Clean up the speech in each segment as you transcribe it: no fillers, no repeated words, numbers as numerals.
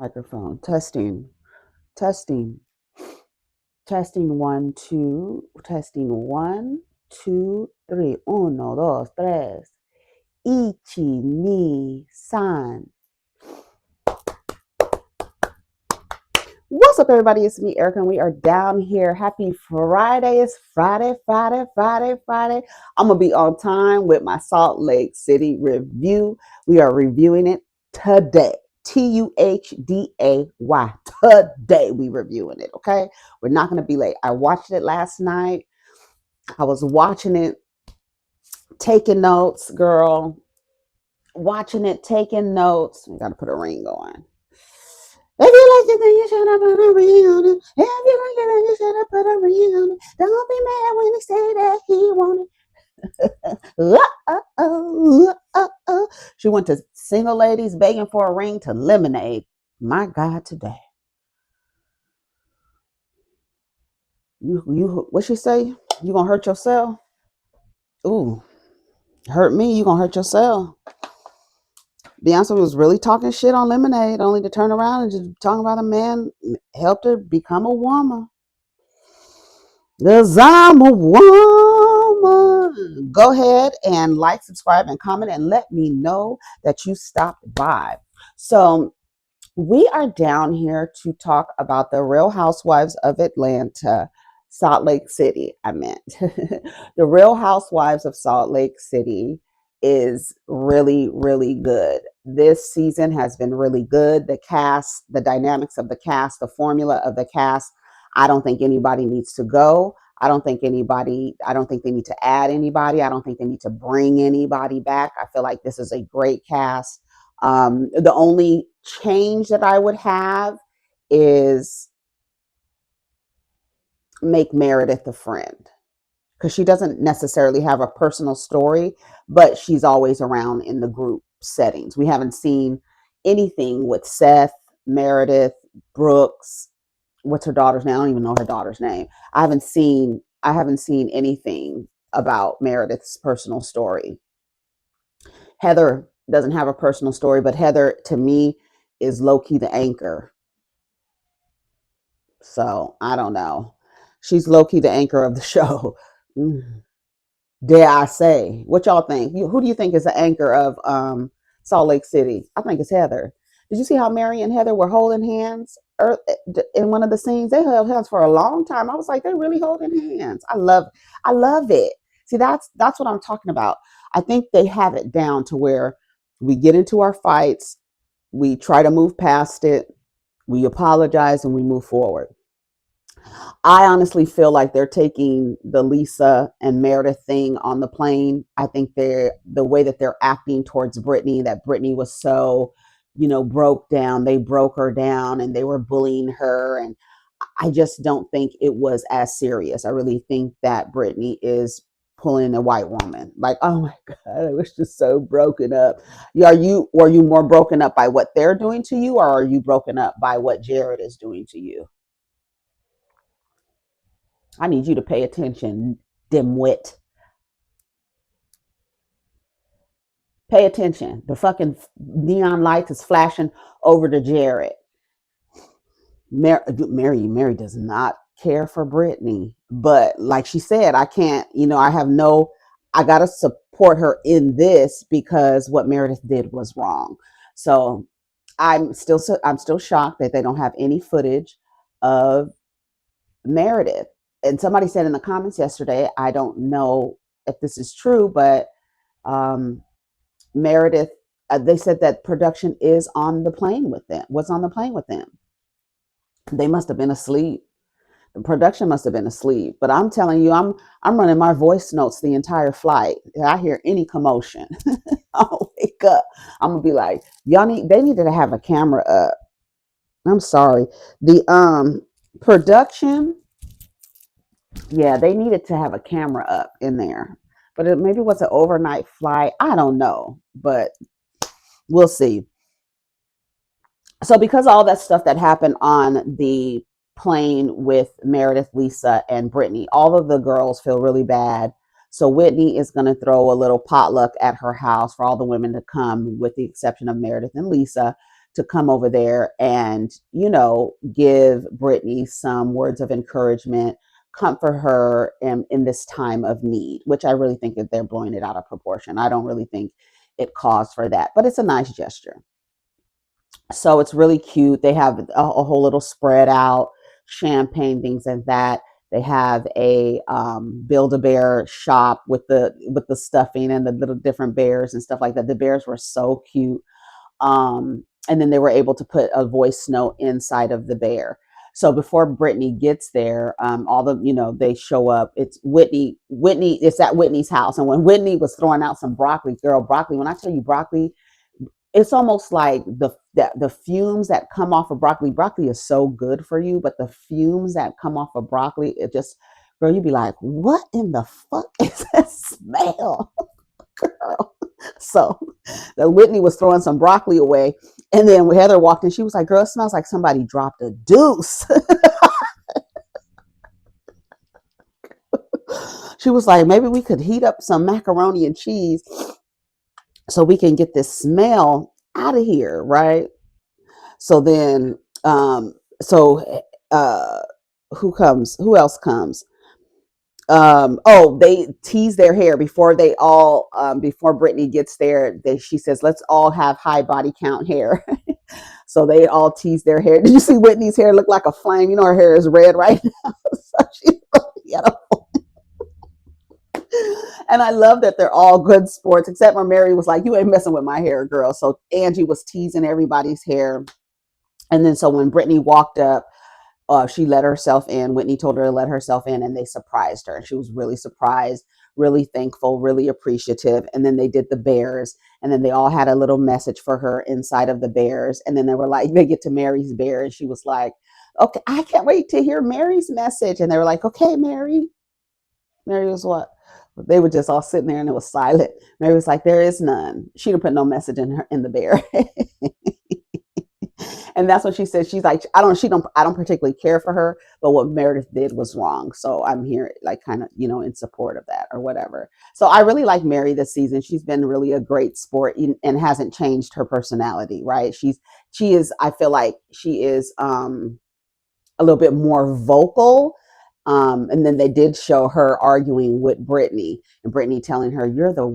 Microphone testing, testing, testing. One, two, testing. One, two, three. Uno, dos, tres. Ichi, ni, san. What's up, everybody? It's me, Erica, and we are down here. Happy Friday. It's Friday, Friday, Friday, Friday. I'm going to be on time with my Salt Lake City review. We are reviewing it today. Tuhday. Today we reviewing it, okay? We're not going to be late. I watched it last night. I was watching it, taking notes, girl. Watching it, taking notes. We got to put a ring on. If you like it, then you should have put a ring on it. If you like it, then you should have put a ring on it. Don't be mad when he say that he want it. She went to single ladies begging for a ring to lemonade. My God, today. You what she say? You gonna hurt yourself? Ooh, hurt me, you gonna hurt yourself. Beyonce was really talking shit on Lemonade, only to turn around and just talking about a man helped her become a woman. Cause I'm a woman. Go ahead and like, subscribe, and comment, and let me know that you stopped by. So we are down here to talk about the Real Housewives of Atlanta, Salt Lake City. I meant the Real Housewives of Salt Lake City is really, really good. This season has been really good. The cast, the dynamics of the cast, the formula of the cast. I don't think anybody needs to go. I don't think they need to add anybody. I don't think they need to bring anybody back. I feel like this is a great cast. The only change that I would have is make Meredith a friend, because she doesn't necessarily have a personal story, but she's always around in the group settings. We haven't seen anything with Seth, Meredith, Brooks. What's her daughter's name? I don't even know her daughter's name. I haven't seen anything about Meredith's personal story. Heather doesn't have a personal story, but Heather, to me, is low-key the anchor. So I don't know. She's low-key the anchor of the show. Dare I say? What y'all think? Who do you think is the anchor of Salt Lake City? I think it's Heather. Did you see how Mary and Heather were holding hands in one of the scenes? They held hands for a long time. I was like, they're really holding hands. I love it. See, that's what I'm talking about. I think they have it down to where we get into our fights, we try to move past it, we apologize, and we move forward. I honestly feel like they're taking the Lisa and Meredith thing on the plane. I think the way that they're acting towards Brittany, that Brittany was so, broke down. They broke her down and they were bullying her. And I just don't think it was as serious. I really think that Brittany is pulling a white woman. Like, oh my God, I was just so broken up. Were you more broken up by what they're doing to you, or are you broken up by what Jared is doing to you? I need you to pay attention, dimwit. Pay attention. The fucking neon lights is flashing over to Jared. Mary does not care for Brittany. But like she said, I can't, I got to support her in this because what Meredith did was wrong. So I'm still shocked that they don't have any footage of Meredith. And somebody said in the comments yesterday, I don't know if this is true, but Meredith, they said that production is on the plane with them. Was on the plane with them. They must have been asleep. The production must have been asleep. But I'm telling you, I'm running my voice notes the entire flight. If I hear any commotion, I'll wake up. I'm gonna be like, they needed to have a camera up. I'm sorry. The production, yeah, they needed to have a camera up in there. But maybe it was an overnight flight. I don't know, but we'll see. So because all that stuff that happened on the plane with Meredith, Lisa, and Brittany, all of the girls feel really bad. So Whitney is going to throw a little potluck at her house for all the women to come, with the exception of Meredith and Lisa, to come over there and, give Brittany some words of encouragement, comfort her in this time of need, which I really think that they're blowing it out of proportion. I don't really think it calls for that, but it's a nice gesture. So it's really cute. They have a whole little spread out, champagne, things like that. They have a Build-A-Bear shop with the stuffing and the little different bears and stuff like that. The bears were so cute. And then they were able to put a voice note inside of the bear. So before Brittany gets there, all the they show up. It's Whitney. It's at Whitney's house, and when Whitney was throwing out some broccoli, girl, broccoli. When I tell you broccoli, it's almost like the fumes that come off of broccoli. Broccoli is so good for you, but the fumes that come off of broccoli, it just, girl, you'd be like, what in the fuck is that smell, girl? So the Whitney was throwing some broccoli away, and then when Heather walked in, she was like, girl, it smells like somebody dropped a deuce. She was like, maybe we could heat up some macaroni and cheese so we can get this smell out of here, right? So then, so who else comes? Oh, they tease their hair before they all before Brittany gets there. She says, let's all have high body count hair. So they all tease their hair. Did you see Whitney's hair look like a flame? Her hair is red right now. So she and I love that they're all good sports, except when Mary was like, you ain't messing with my hair, girl. So Angie was teasing everybody's hair. And then so when Brittany walked up, she let herself in. Whitney told her to let herself in, and they surprised her. And she was really surprised, really thankful, really appreciative. And then they did the bears, and then they all had a little message for her inside of the bears. And then they were like, they get to Mary's bear, and she was like, okay, I can't wait to hear Mary's message. And they were like, okay, Mary. Mary was what? They were just all sitting there, and it was silent. Mary was like, there is none. She didn't put no message in the bear. And that's what she said. She's like, I don't particularly care for her, but what Meredith did was wrong. So I'm here like kind of, in support of that or whatever. So I really like Mary this season. She's been really a great sport and hasn't changed her personality, right? I feel like she is a little bit more vocal. And then they did show her arguing with Brittany, and Brittany telling her, you're the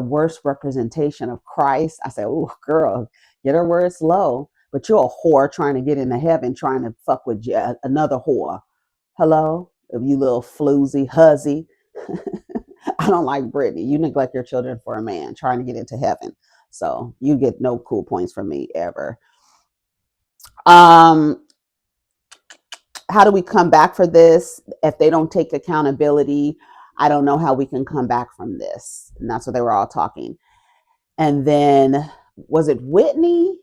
worst representation of Christ. I said, oh, girl, get her where it's low. But you're a whore trying to get into heaven, trying to fuck with another whore. Hello? You little floozy, huzzy. I don't like Brittany. You neglect your children for a man trying to get into heaven. So you get no cool points from me ever. How do we come back for this? If they don't take accountability, I don't know how we can come back from this. And that's what they were all talking. And then, was it Whitney?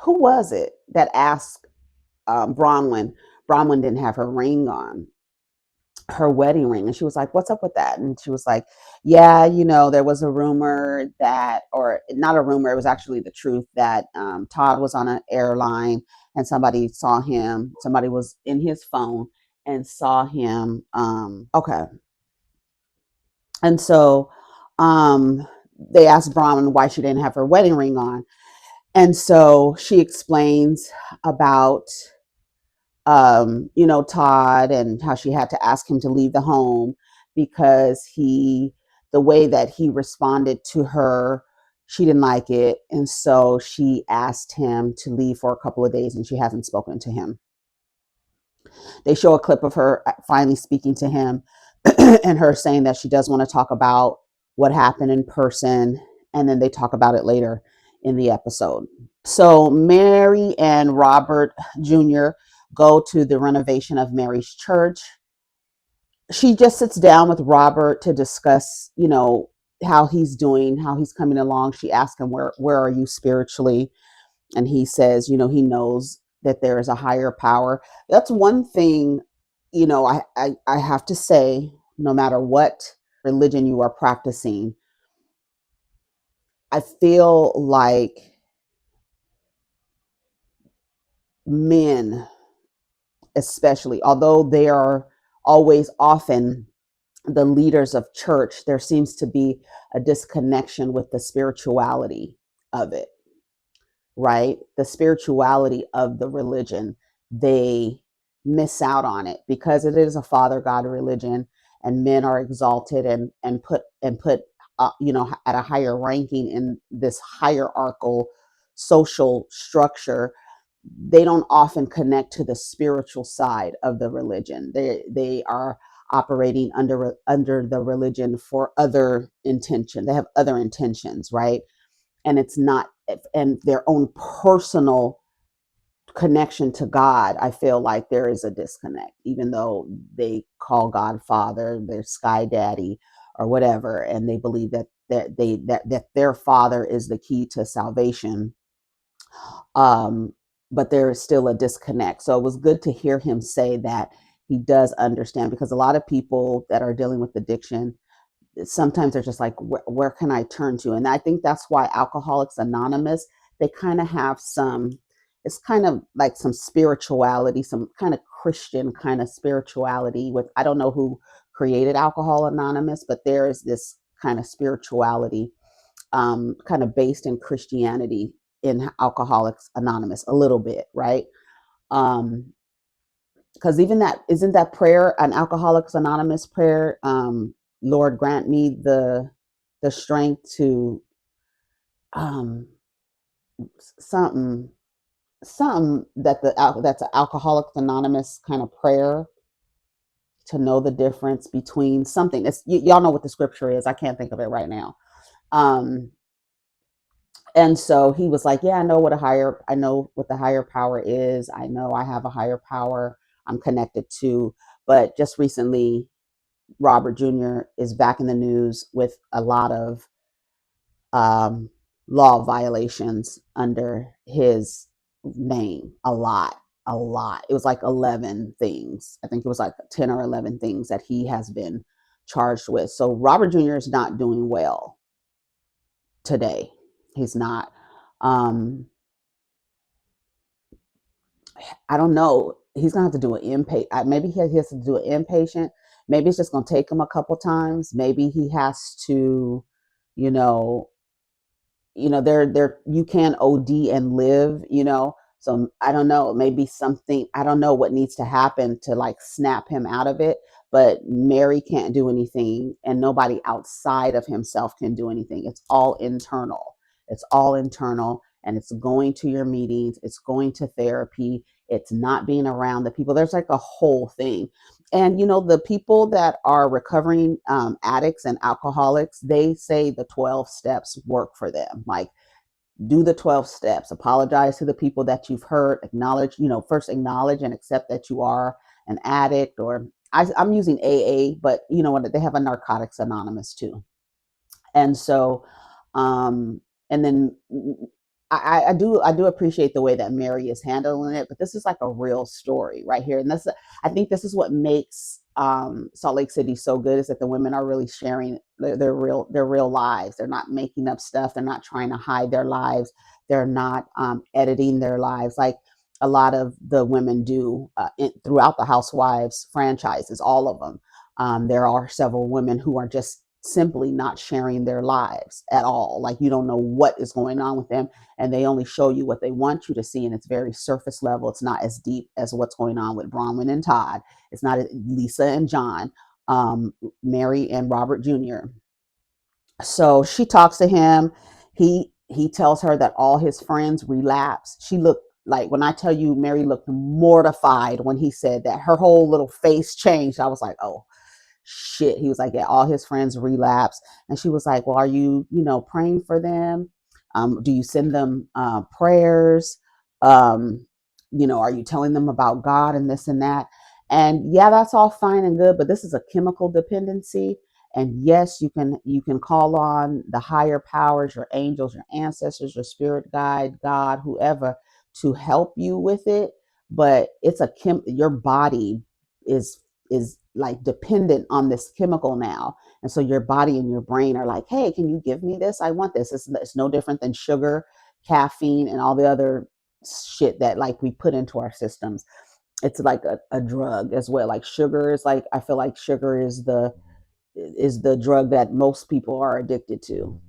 Who was it that asked Bronwyn? Bronwyn didn't have her ring on, her wedding ring. And she was like, what's up with that? And she was like, yeah, there was a rumor that, or not a rumor, it was actually the truth, that Todd was on an airline and somebody was in his phone and saw him. Okay. And so they asked Bromwyn why she didn't have her wedding ring on. And so she explains about Todd, and how she had to ask him to leave the home because the way that he responded to her, she didn't like it. And so she asked him to leave for a couple of days, and she hasn't spoken to him. They show a clip of her finally speaking to him and her saying that she does want to talk about what happened in person. And then they talk about it later in the episode. So Mary and Robert Jr. go to the renovation of Mary's church. She just sits down with Robert to discuss, how he's doing, how he's coming along. She asks him, where are you spiritually? And he says, he knows that there is a higher power. That's one thing, I have to say, no matter what religion you are practicing, I feel like men, especially, although they are always often the leaders of church, there seems to be a disconnection with the spirituality of it, right? The spirituality of the religion. They miss out on it because it is a father God religion, and men are exalted and put at a higher ranking in this hierarchical social structure. They don't often connect to the spiritual side of the religion. They are operating under the religion for other intention. They have other intentions, right? And it's not, and their own personal connection to God. I feel like there is a disconnect, even though they call God Father, their Sky Daddy, or whatever, and they believe that their Father is the key to salvation. um, but there is still a disconnect. So it was good to hear him say that he does understand, because a lot of people that are dealing with addiction, sometimes they're just like, where can I turn to? And I think that's why Alcoholics Anonymous, they kind of have some, it's kind of like some spirituality, some kind of Christian kind of spirituality with, I don't know who created Alcohol Anonymous, but there is this kind of spirituality, kind of based in Christianity in Alcoholics Anonymous a little bit, right? Um, because even that, isn't that prayer an Alcoholics Anonymous prayer? Lord, grant me the strength to, um, something something that that's an Alcoholics Anonymous kind of prayer, to know the difference between something. Y'all know what the scripture is. I can't think of it right now. Um, and so he was like, yeah, I know what the higher power is. I know I have a higher power I'm connected to. But just recently, Robert Jr. is back in the news with a lot of, um, law violations under his name. A lot. It was like 11 things. I think it was like 10 or 11 things that he has been charged with. So Robert Jr. is not doing well today. He's not. Um, I don't know. He's gonna have to do an inpatient. Maybe he has to do an inpatient. Maybe it's just gonna take him a couple times. Maybe he has to, you know, there you can OD and live. So I don't know, maybe something, I don't know what needs to happen to like snap him out of it. But Mary can't do anything, and nobody outside of himself can do anything. It's all internal. It's all internal, and it's going to your meetings, it's going to therapy, it's not being around the people. There's like a whole thing. And the people that are recovering, addicts and alcoholics, they say the 12 steps work for them. Like, do the 12 steps, apologize to the people that you've hurt, acknowledge, first acknowledge and accept that you are an addict. Or I'm using AA, but what, they have a Narcotics Anonymous too. And so, um and then, I do appreciate the way that Mary is handling it, but this is like a real story right here. And I think this is what makes, Salt Lake City so good, is that the women are really sharing their real lives. They're not making up stuff. They're not trying to hide their lives. They're not, editing their lives like a lot of the women do, throughout the Housewives franchises, all of them. There are several women who are just simply not sharing their lives at all. Like, you don't know what is going on with them, and they only show you what they want you to see, and it's very surface level. It's not as deep as what's going on with Bronwyn and Todd. It's not Lisa and John, Mary and Robert Jr. So she talks to him. He tells her that all his friends relapse. She looked like, when I tell you, Mary looked mortified when he said that. Her whole little face changed. I was like, oh shit. He was like, yeah, all his friends relapse. And she was like, well, are you, praying for them? Do you send them, prayers? um are you telling them about God and this and that? And yeah, that's all fine and good, but this is a chemical dependency. And yes, you can call on the higher powers, your angels, your ancestors, your spirit guide, God, whoever, to help you with it. But your body is like dependent on this chemical now. And so your body and your brain are like, hey, can you give me this? I want this. It's no different than sugar, caffeine, and all the other shit that like we put into our systems. It's like a drug as well. Like sugar is like, I feel like sugar is the is the drug that most people are addicted to,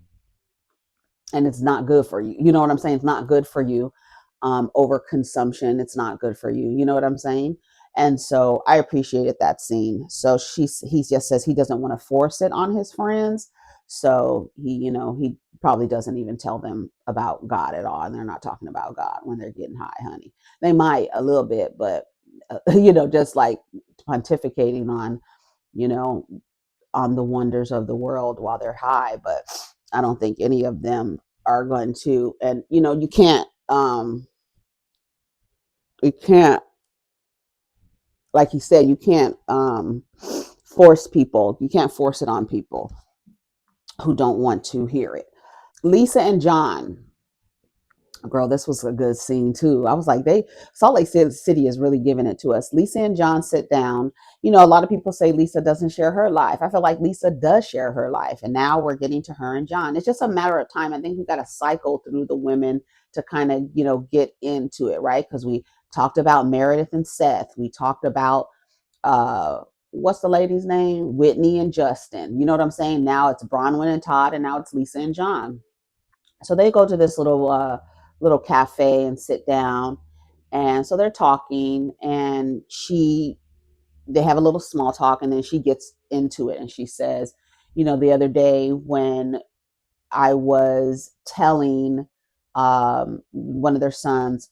and it's not good for you. You know what I'm saying? It's not good for you. Overconsumption, it's not good for you. You know what I'm saying? And so I appreciated that scene. So he just says he doesn't want to force it on his friends. So he probably doesn't even tell them about God at all. And they're not talking about God when they're getting high, honey. They might a little bit, but just like pontificating you know, on the wonders of the world while they're high. But I don't think any of them are going to. And you can't, like you said, you can't force people. You can't force it on people who don't want to hear it. Lisa and John, girl, this was a good scene too. I was like, Salt Lake City is really giving it to us. Lisa and John sit down. A lot of people say Lisa doesn't share her life. I feel like Lisa does share her life, and now we're getting to her and John. It's just a matter of time. I think we got to cycle through the women to kind of get into it, right? Because we talked about Meredith and Seth. We talked about uh what's the lady's name, Whitney and Justin. You know what I'm saying? Now it's Bronwyn and Todd, and now it's Lisa and John. So they go to this little cafe and sit down, and so they're talking, and they have a little small talk, and then she gets into it, and she says, the other day when I was telling one of their sons,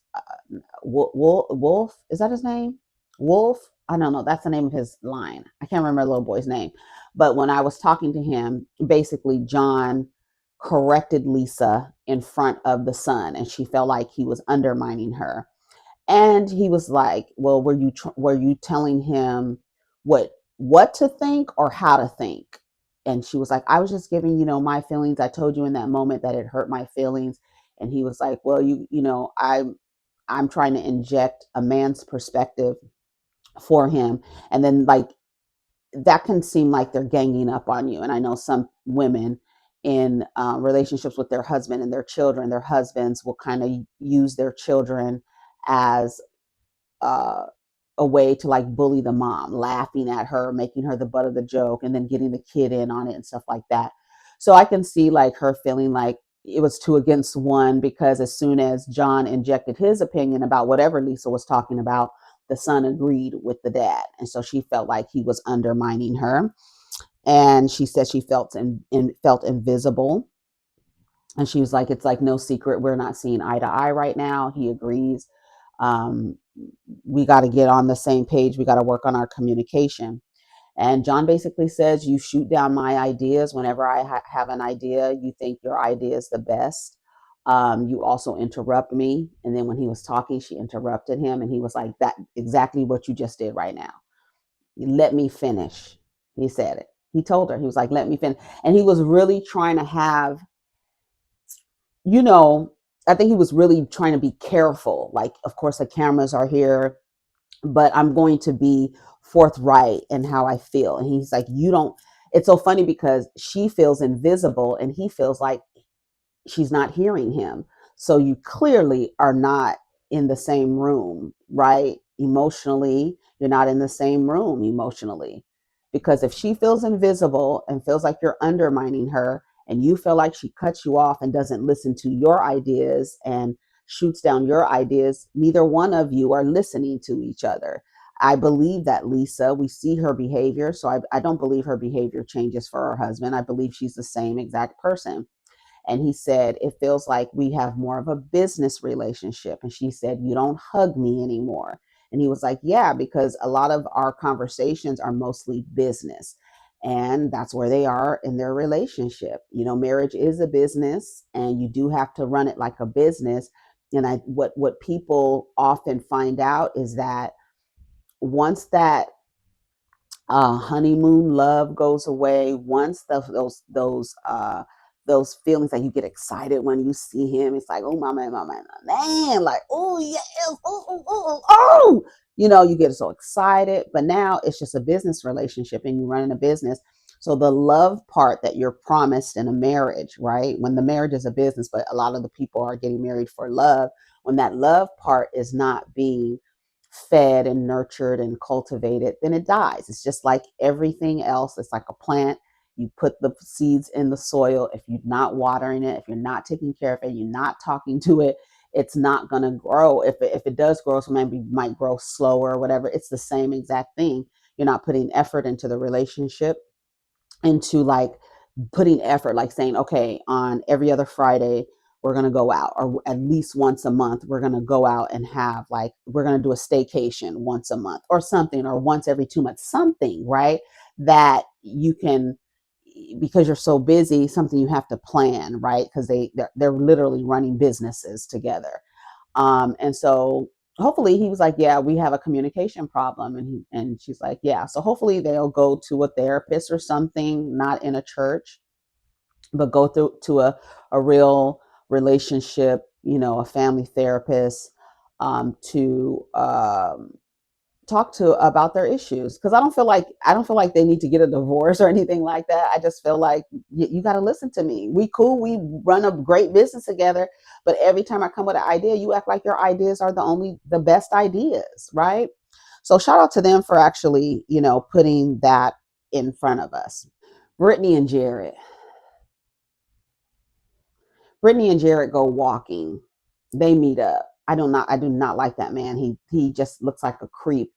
Wolf, is that his name? Wolf? I don't know. That's the name of his line. I can't remember the little boy's name. But when I was talking to him, basically, John corrected Lisa in front of the son, and she felt like he was undermining her. And he was like, "Well, were you telling him what to think or how to think?" And she was like, "I was just giving my feelings. I told you in that moment that it hurt my feelings." And he was like, "Well, I'm trying to inject a man's perspective for him." And then, like, that can seem like they're ganging up on you. And I know some women in relationships with their husband and their children, their husbands will kind of use their children as uh, a way to like bully the mom, laughing at her, making her the butt of the joke, and then getting the kid in on it and stuff like that. So I can see like her feeling like it was two against one, because as soon as John injected his opinion about whatever Lisa was talking about, the son agreed with the dad. And so she felt like he was undermining her. And she said she felt invisible. And she was like, "It's like no secret, we're not seeing eye to eye right now." He agrees. um, we got to get on the same page. We got to work on our communication. And John basically says, "You shoot down my ideas whenever I have an idea. You think your idea is the best. You also interrupt me." And then when he was talking, she interrupted him. And he was like, "That exactly what you just did right now. Let me finish." He said it. He told her, he was like, "Let me finish." And he was really trying to have, you know, I think he was really trying to be careful. Like, of course, the cameras are here, but I'm going to be forthright in how I feel. And he's like, "You don't." It's so funny because she feels invisible and he feels like she's not hearing him. So you clearly are not in the same room, right? Emotionally, you're not in the same room emotionally. Because if she feels invisible and feels like you're undermining her, and you feel like she cuts you off and doesn't listen to your ideas and shoots down your ideas, neither one of you are listening to each other. I believe that Lisa, we see her behavior. So I don't believe her behavior changes for her husband. I believe she's the same exact person. And he said, "It feels like we have more of a business relationship." And she said, "You don't hug me anymore." And he was like, "Yeah, because a lot of our conversations are mostly business." And that's where they are in their relationship. Marriage is a business, and you do have to run it like a business. And what people often find out is that once that honeymoon love goes away, once those feelings that you get excited when you see him, it's like, "Oh my man, my man, my man," like, "Oh yes, oh, oh, oh, oh." You get so excited. But now it's just a business relationship, and you're running a business. So the love part that you're promised in a marriage, right? When the marriage is a business, but a lot of the people are getting married for love. When that love part is not being fed and nurtured and cultivated, then it dies. It's just like everything else. It's like a plant. You put the seeds in the soil. If you're not watering it, if you're not taking care of it, you're not talking to it, it's not going to grow. If it does grow, so maybe it might grow slower or whatever. It's the same exact thing. You're not putting effort into the relationship, into like putting effort, like saying, okay, on every other Friday, we're going to go out, or at least once a month, we're going to go out and have like, we're going to do a staycation once a month or something, or once every 2 months, something, right? That you can, because you're so busy, something you have to plan, right? Because they're literally running businesses together. And so hopefully he was like, yeah, we have a communication problem. And she's like, yeah. So hopefully they'll go to a therapist or something, not in a church, but go through to a real relationship, a family therapist, to talk to about their issues, because I don't feel like they need to get a divorce or anything like that. I just feel like you got to listen to me. We cool, we run a great business together, but every time I come with an idea, you act like your ideas are the best ideas, right? So shout out to them for actually, putting that in front of us. Brittany and Jared. Brittany and Jared go walking. They meet up. I do not like that man. He just looks like a creep.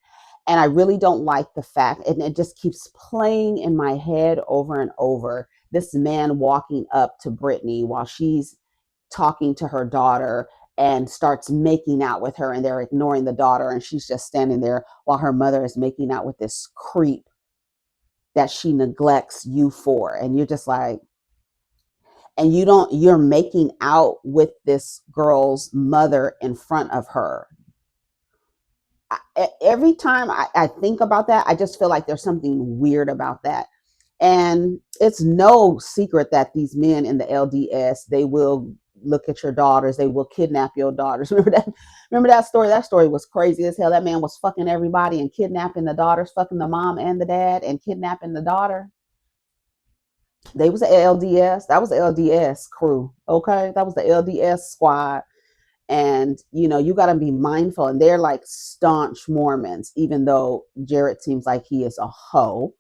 And I really don't like the fact, and it just keeps playing in my head over and over. This man walking up to Brittany while she's talking to her daughter and starts making out with her, and they're ignoring the daughter, and she's just standing there while her mother is making out with this creep that she neglects you for. And you're just like, and you're making out with this girl's mother in front of her. Every time I think about that, I just feel like there's something weird about that. And it's no secret that these men in the LDS, they will look at your daughters, they will kidnap your daughters. Remember that story? That story was crazy as hell. That man was fucking everybody and kidnapping the daughters, fucking the mom and the dad, and kidnapping the daughter. They was the LDS. That was the LDS crew. Okay. That was the LDS squad. And, you got to be mindful. And they're like staunch Mormons, even though Jared seems like he is a hoe.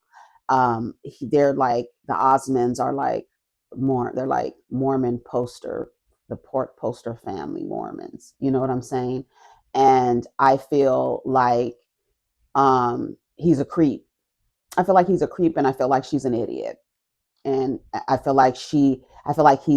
They're like, the Osmonds are like they're like Mormon poster, the port poster family Mormons. You know what I'm saying? And I feel like he's a creep. I feel like he's a creep, and I feel like she's an idiot. And I feel like he's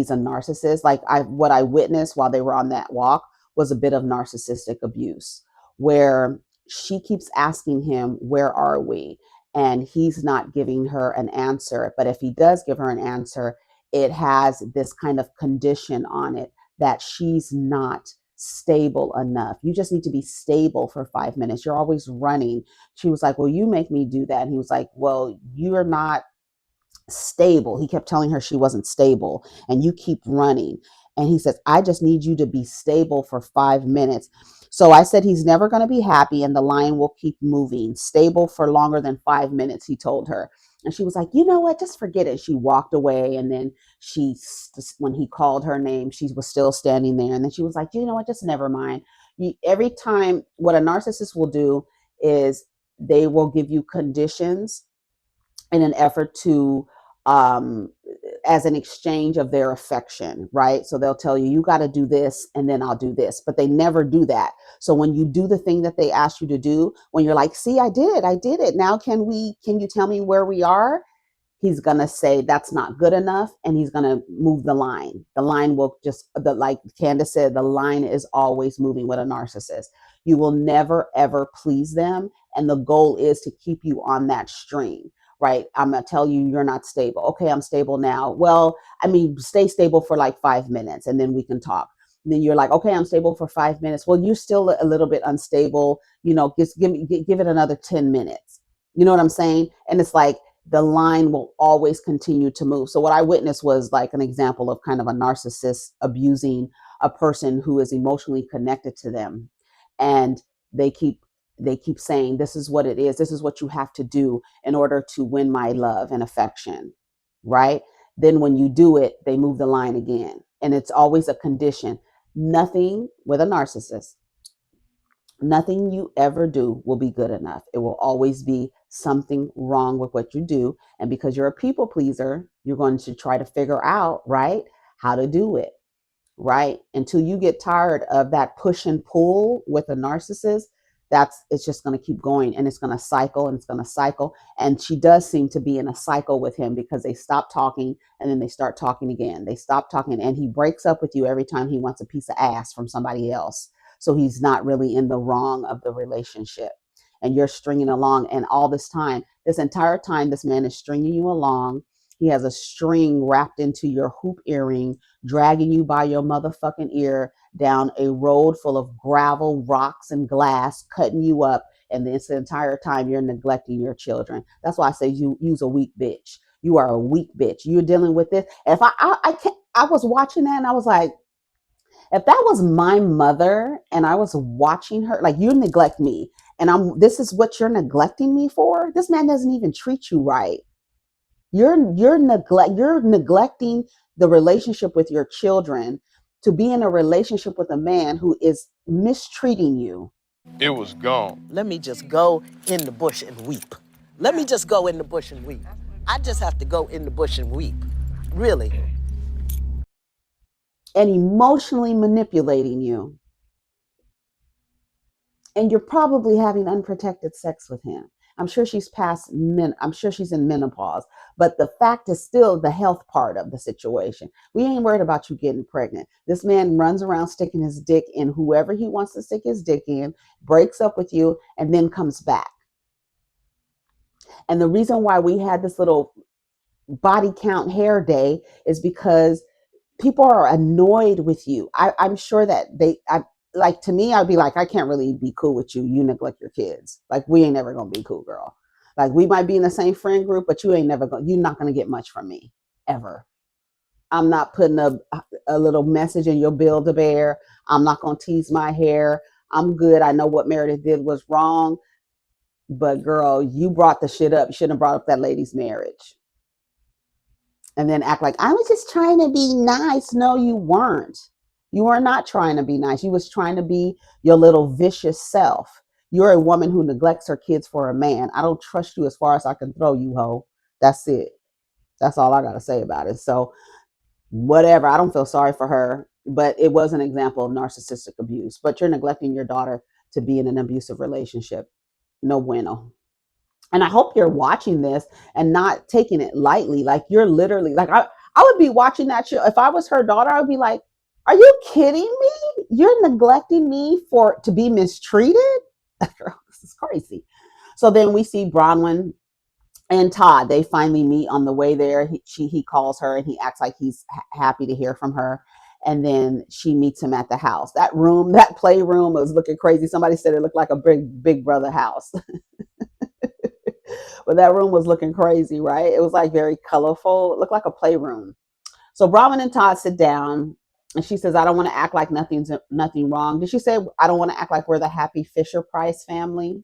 a narcissist. Like, what I witnessed while they were on that walk was a bit of narcissistic abuse, where she keeps asking him, where are we? And he's not giving her an answer. But if he does give her an answer, it has this kind of condition on it that she's not stable enough. You just need to be stable for 5 minutes. You're always running. She was like, well, you make me do that. And he was like, well, you're not stable. He kept telling her she wasn't stable, and you keep running. And he says, I just need you to be stable for 5 minutes. So I said, he's never going to be happy, and the line will keep moving. Stable for longer than 5 minutes, he told her. And she was like, you know what, just forget it. She walked away. And then when he called her name, she was still standing there. And then she was like, you know what, just never mind. Every time, what a narcissist will do is they will give you conditions in an effort to, um, as an exchange of their affection, right? So they'll tell you, you got to do this, and then I'll do this, but they never do that. So when you do the thing that they asked you to do, when you're like, see, I did it. Now, can you tell me where we are? He's going to say that's not good enough, and he's going to move the line. The line will like Candace said, the line is always moving with a narcissist. You will never, ever please them. And the goal is to keep you on that string, right? I'm going to tell you, you're not stable. Okay, I'm stable now. Well, I mean, stay stable for like 5 minutes, and then we can talk. And then you're like, okay, I'm stable for 5 minutes. Well, you're still a little bit unstable. Just give it another 10 minutes. You know what I'm saying? And it's like, the line will always continue to move. So what I witnessed was like an example of kind of a narcissist abusing a person who is emotionally connected to them. And they keep saying, this is what it is. This is what you have to do in order to win my love and affection. Right? Then when you do it, they move the line again. And it's always a condition. Nothing with a narcissist. Nothing you ever do will be good enough. It will always be something wrong with what you do. And because you're a people pleaser, you're going to try to figure out, right, how to do it, right? Until you get tired of that push and pull with a narcissist, that's it's just going to keep going, and it's going to cycle and it's going to cycle. And she does seem to be in a cycle with him because they stop talking and then they start talking again. They stop talking and he breaks up with you every time he wants a piece of ass from somebody else. So he's not really in the wrong of the relationship. And you're stringing along, and all this time, this entire time, this man is stringing you along. He has a string wrapped into your hoop earring, dragging you by your motherfucking ear down a road full of gravel, rocks, and glass, cutting you up. And this entire time you're neglecting your children. That's why I say you use a weak bitch. You are a weak bitch. You're dealing with this. If I can't, I was watching that and I was like, if that was my mother and I was watching her, like, you neglect me and this is what you're neglecting me for. This man doesn't even treat you right. You're neglecting the relationship with your children to be in a relationship with a man who is mistreating you. It was gone. Let me just go in the bush and weep. Let me just go in the bush and weep. I just have to go in the bush and weep. Really. And emotionally manipulating you. And you're probably having unprotected sex with him. I'm sure she's in menopause, but the fact is still the health part of the situation. We ain't worried about you getting pregnant. This man runs around sticking his dick in whoever he wants to stick his dick in, breaks up with you, and then comes back. And the reason why we had this little body count hair day is because people are annoyed with you. I'm sure that like, to me, I'd be like, I can't really be cool with you. You neglect your kids. Like, we ain't never gonna be cool, girl. Like, we might be in the same friend group, but you're not gonna get much from me ever. I'm not putting a little message in your build a bear. I'm not gonna tease my hair. I'm good. I know what Meredith did was wrong, but girl, you brought the shit up. You shouldn't have brought up that lady's marriage and then act like I was just trying to be nice. No, you weren't. You were not trying to be nice. You was trying to be your little vicious self. You're a woman who neglects her kids for a man. I don't trust you as far as I can throw you, ho. That's it. That's all I got to say about it. So whatever. I don't feel sorry for her, but it was an example of narcissistic abuse. But you're neglecting your daughter to be in an abusive relationship. No bueno. And I hope you're watching this and not taking it lightly. Like, you're literally like, I would be watching that show. If I was her daughter, I would be like, are you kidding me? You're neglecting me to be mistreated? Girl, this is crazy. So then we see Bronwyn and Todd. They finally meet on the way there. He calls her and he acts like he's happy to hear from her. And then she meets him at the house. That room, that playroom was looking crazy. Somebody said it looked like a big brother house. But that room was looking crazy, right? It was like very colorful. It looked like a playroom. So Bromwyn and Todd sit down and she says, I don't want to act like nothing wrong. Did she say, I don't want to act like we're the happy Fisher Price family?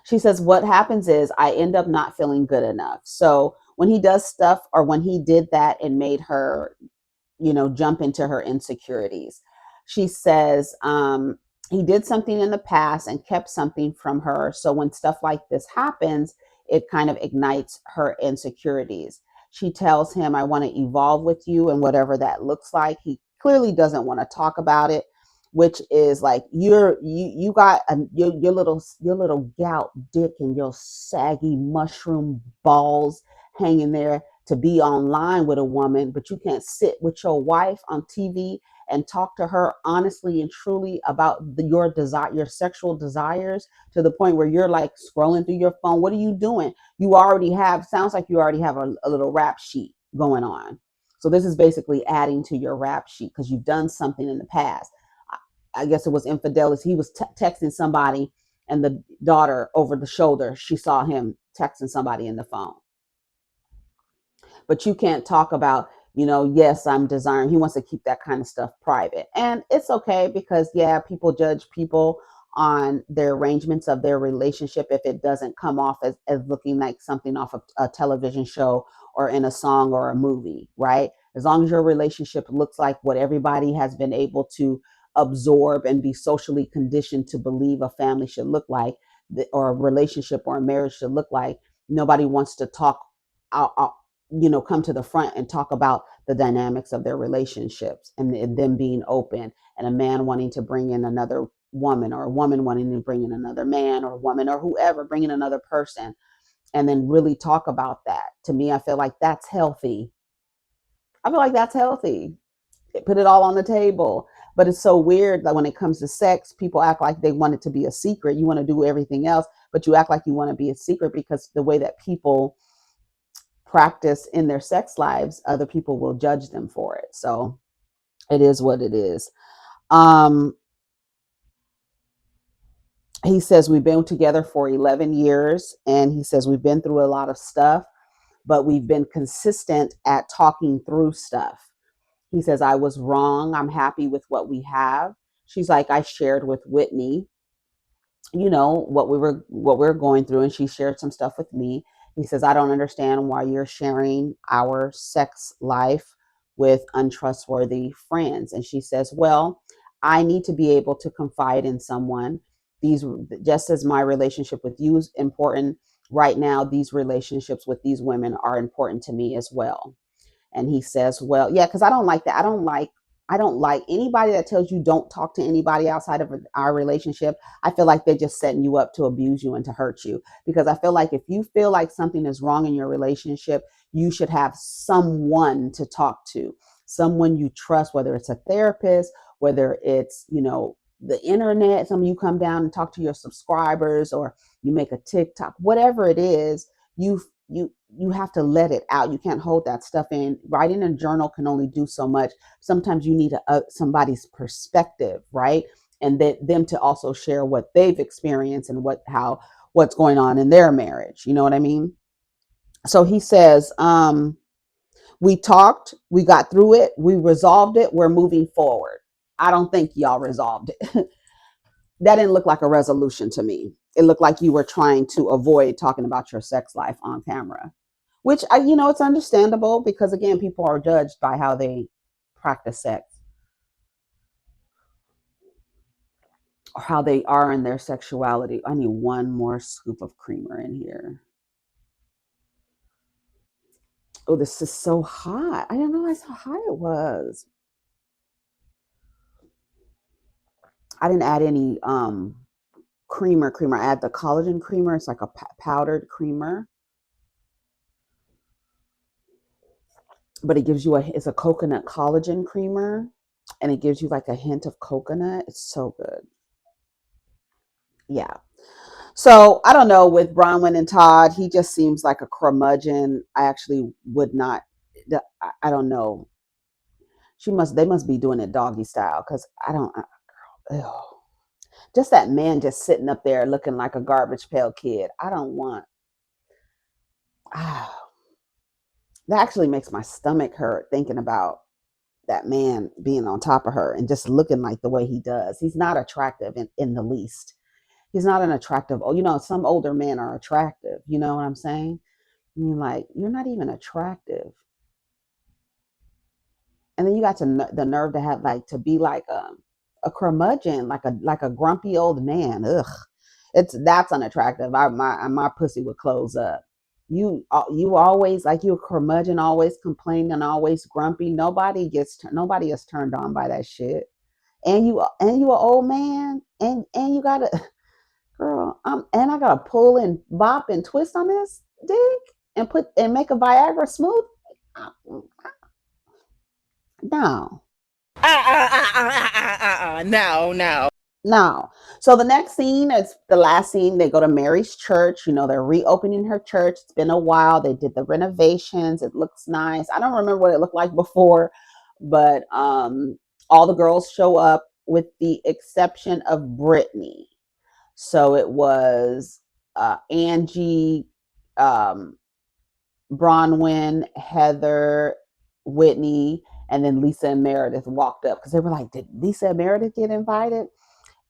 She says, what happens is I end up not feeling good enough. So when he does stuff, or when he did that and made her, jump into her insecurities, she says, he did something in the past and kept something from her. So when stuff like this happens, it kind of ignites her insecurities. She tells him, I want to evolve with you, and whatever that looks like. He clearly doesn't want to talk about it, which is like, you got your little gout dick and your saggy mushroom balls hanging there to be online with a woman, but you can't sit with your wife on TV and talk to her honestly and truly about your sexual desires, to the point where you're like scrolling through your phone. What are you doing? Sounds like you already have a little rap sheet going on. So this is basically adding to your rap sheet because you've done something in the past. I guess it was infidelity. He was texting somebody, and the daughter, over the shoulder, she saw him texting somebody in the phone. But you can't talk about, yes, I'm desiring. He wants to keep that kind of stuff private. And it's okay because, yeah, people judge people on their arrangements of their relationship if it doesn't come off as looking like something off of a television show or in a song or a movie, right? As long as your relationship looks like what everybody has been able to absorb and be socially conditioned to believe a family should look like, or a relationship or a marriage should look like. Nobody wants to talk out, come to the front and talk about the dynamics of their relationships, and them being open, and a man wanting to bring in another woman, or a woman wanting to bring in another man, or woman, or whoever, bring in another person, and then really talk about that. To me, I feel like that's healthy. I feel like that's healthy. Put it all on the table. But it's so weird that when it comes to sex, people act like they want it to be a secret. You want to do everything else, but you act like you want to be a secret, because the way that people practice in their sex lives, other people will judge them for it. So it is what it is. Um, he says we've been together for 11 years, and he says we've been through a lot of stuff, but we've been consistent at talking through stuff. He says, I was wrong. I'm happy with what we have. She's like, I shared with Whitney, what we were going through, and she shared some stuff with me. He says, I don't understand why you're sharing our sex life with untrustworthy friends. And she says, well, I need to be able to confide in someone. These, just as my relationship with you is important right now, these relationships with these women are important to me as well. And he says, well, yeah, because I don't like that. I don't like anybody that tells you don't talk to anybody outside of our relationship. I feel like they're just setting you up to abuse you and to hurt you. Because I feel like if you feel like something is wrong in your relationship, you should have someone to talk to, someone you trust, whether it's a therapist, whether it's, the internet, some of you come down and talk to your subscribers, or you make a TikTok, whatever it is, you have to let it out. You can't hold that stuff in. Writing a journal can only do so much. Sometimes you need somebody's perspective, right? And that them to also share what they've experienced and what's going on in their marriage. You know what I mean? So he says, we talked, we got through it, we resolved it, we're moving forward. I don't think y'all resolved it. That didn't look like a resolution to me. It looked like you were trying to avoid talking about your sex life on camera, which it's understandable, because again, people are judged by how they practice sex, or how they are in their sexuality. I need one more scoop of creamer in here. Oh, this is so hot. I didn't realize how hot it was. I didn't add any creamer. I add the collagen creamer. It's like a powdered creamer, but it's a coconut collagen creamer, and it gives you like a hint of coconut. It's so good. Yeah. So I don't know, with Bronwyn and Todd, he just seems like a curmudgeon. I actually would not. I don't know. They must be doing it doggy style, because I don't. Ugh. Just that man just sitting up there looking like a garbage pail kid. I don't want. Ah, that actually makes my stomach hurt thinking about that man being on top of her and just looking like the way he does. He's not attractive in the least. He's not an attractive. Oh, some older men are attractive. You know what I'm saying? I mean, like, you're not even attractive. And then you got the nerve to have, like, to be like a curmudgeon, like a grumpy old man. Ugh, that's unattractive. My pussy would close up. You always, like, you a curmudgeon, always complaining, always grumpy. Nobody is turned on by that shit. And you an old man, and you gotta, girl, and I gotta pull and bop and twist on this dick and make a Viagra smooth. No, No, no. no. So the next scene is the last scene. They go to Mary's church. They're reopening her church. It's been a while. They did the renovations. It looks nice. I don't remember what it looked like before, but all the girls show up with the exception of Brittany. So it was Angie, um, Bronwyn, Heather, Whitney, and then Lisa and Meredith walked up, because they were like, "Did Lisa and Meredith get invited?"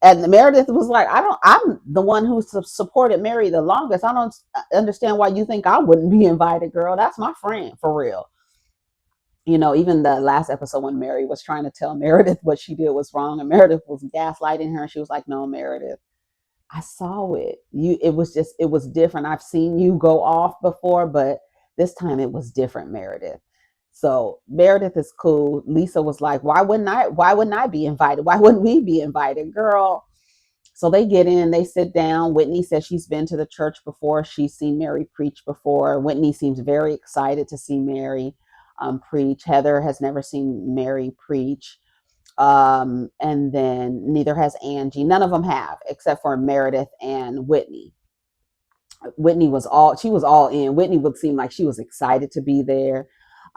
And the Meredith was like, "I don't. I'm the one who supported Mary the longest. I don't understand why you think I wouldn't be invited, girl. That's my friend for real." Even the last episode when Mary was trying to tell Meredith what she did was wrong, and Meredith was gaslighting her, and she was like, "No, Meredith, I saw it. It was different. I've seen you go off before, but this time it was different, Meredith." So Meredith is cool. Lisa was like, Why wouldn't I be invited? Why wouldn't we be invited, girl?" So they get in, they sit down. Whitney says she's been to the church before. She's seen Mary preach before. Whitney seems very excited to see Mary preach. Heather has never seen Mary preach. And then neither has Angie. None of them have, except for Meredith and Whitney. She was all in. Whitney would seem like she was excited to be there.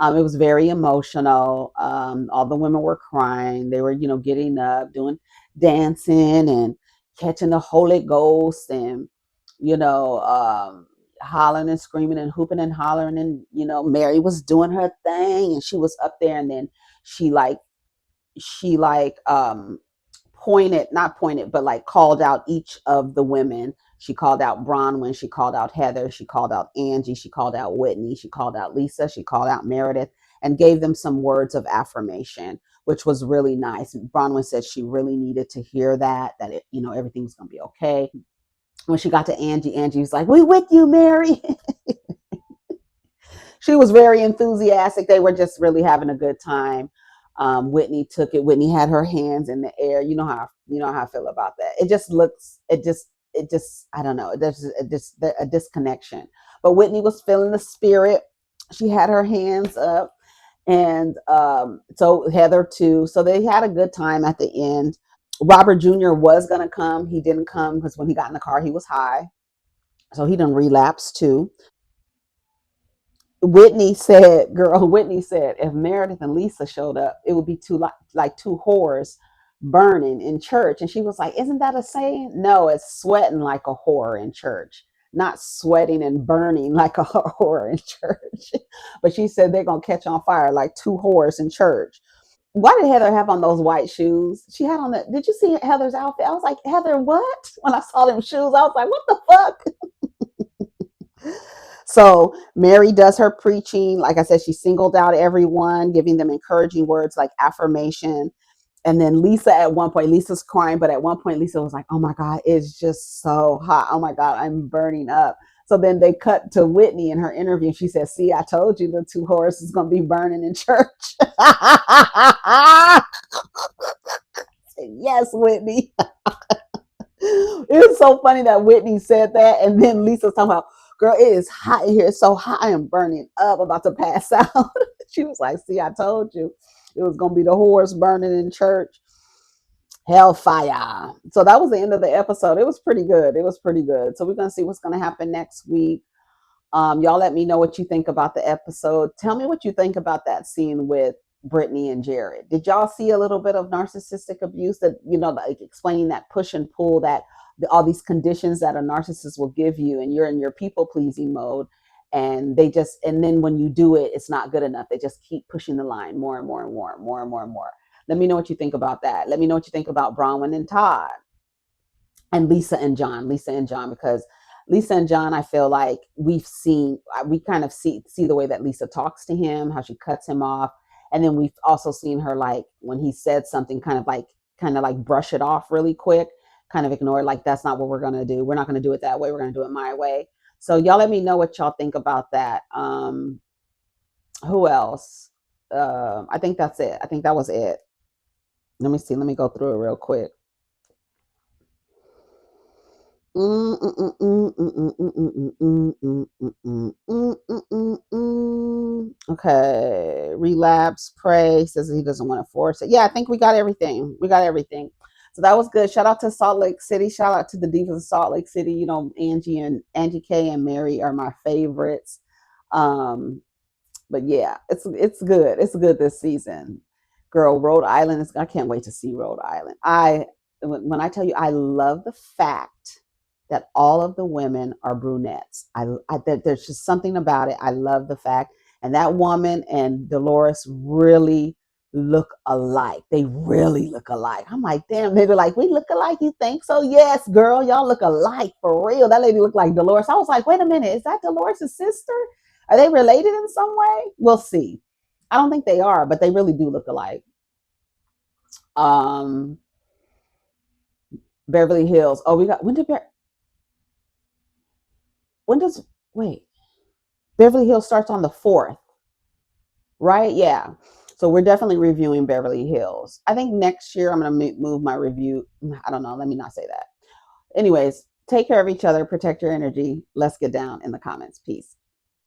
It was very emotional. All the women were crying. They were, getting up, doing dancing and catching the Holy Ghost and, you know, hollering and screaming and hooping and hollering. And, Mary was doing her thing and she was up there, and then she like pointed, not pointed, but like called out each of the women. She called out Bronwyn, she called out Heather, she called out Angie, she called out Whitney, she called out Lisa, she called out Meredith, and gave them some words of affirmation, which was really nice. Bronwyn said she really needed to hear that everything's gonna be okay. When she got to Angie was like, "We with you, Mary." She was very enthusiastic. They were just really having a good time. Whitney took it. Whitney had her hands in the air. You know how I feel about that. I don't know. There's just a disconnection. But Whitney was feeling the spirit. She had her hands up, and so Heather too. So they had a good time at the end. Robert Jr. was gonna come. He didn't come because when he got in the car, he was high. So he done relapsed too. Whitney said, if Meredith and Lisa showed up, it would be like two whores burning in church. And she was like, "Isn't that a saying?" No, it's sweating like a whore in church, not sweating and burning like a whore in church. But she said they're going to catch on fire like two whores in church. Why did Heather have on those white shoes? She had on that. Did you see Heather's outfit? I was like, "Heather, what?" When I saw them shoes, I was like, "What the fuck?" So Mary does her preaching. Like I said, she singled out everyone, giving them encouraging words like affirmation. And then Lisa, at one point, Lisa's crying, but at one point, Lisa was like, "Oh my God, it's just so hot. Oh my God, I'm burning up." So then they cut to Whitney in her interview. She said, "See, I told you the two horses is going to be burning in church." Yes, Whitney. It was so funny that Whitney said that, and then Lisa's talking about, "Girl, it is hot in here. It's so hot. I am burning up, about to pass out." She was like, "See, I told you it was gonna be the horse burning in church. Hellfire." So that was the end of the episode. It was pretty good. It was pretty good. So we're gonna see what's gonna happen next week. Y'all let me know what you think about the episode. Tell me what you think about that scene with Brittany and Jared. Did y'all see a little bit of narcissistic abuse, that, like explaining that push and pull, that all these conditions that a narcissist will give you, and you're in your people pleasing mode, and then when you do it, it's not good enough. They just keep pushing the line more and more and more and more and more and more. Let me know what you think about that. Let me know what you think about Bronwyn and Todd, and Lisa and John, because Lisa and John, I feel like we kind of see the way that Lisa talks to him, how she cuts him off. And then we've also seen her, like, when he said something, kind of like brush it off really quick, kind of ignore it, like, "That's not what we're going to do. We're not going to do it that way. We're going to do it my way." So y'all let me know what y'all think about that. Who else? I think that's it. I think that was it. Let me see. Let me go through it real quick. Okay. Relapse, pray, says he doesn't want to force it. Yeah, I think we got everything. We got everything. So that was good. Shout out to Salt Lake City. Shout out to the Divas of Salt Lake City. Angie K and Mary are my favorites. Um, but yeah, it's good. It's good this season. Girl, Rhode Island is. I can't wait to see Rhode Island. When I tell you, I love the fact that all of the women are brunettes. There's just something about it. I love the fact, and that woman and Dolores really look alike. They really look alike. I'm like, damn. They're like, "We look alike. You think so?" Yes, girl, y'all look alike for real. That lady looked like Dolores. I was like, wait a minute, is that Dolores' sister? Are they related in some way? We'll see. I don't think they are, but they really do look alike. Um, Beverly Hills. Oh, we got when does wait? Beverly Hills starts on the 4th, right? Yeah. So we're definitely reviewing Beverly Hills. I think next year I'm going to move my review. I don't know. Let me not say that. Anyways, take care of each other, protect your energy. Let's get down in the comments. Peace.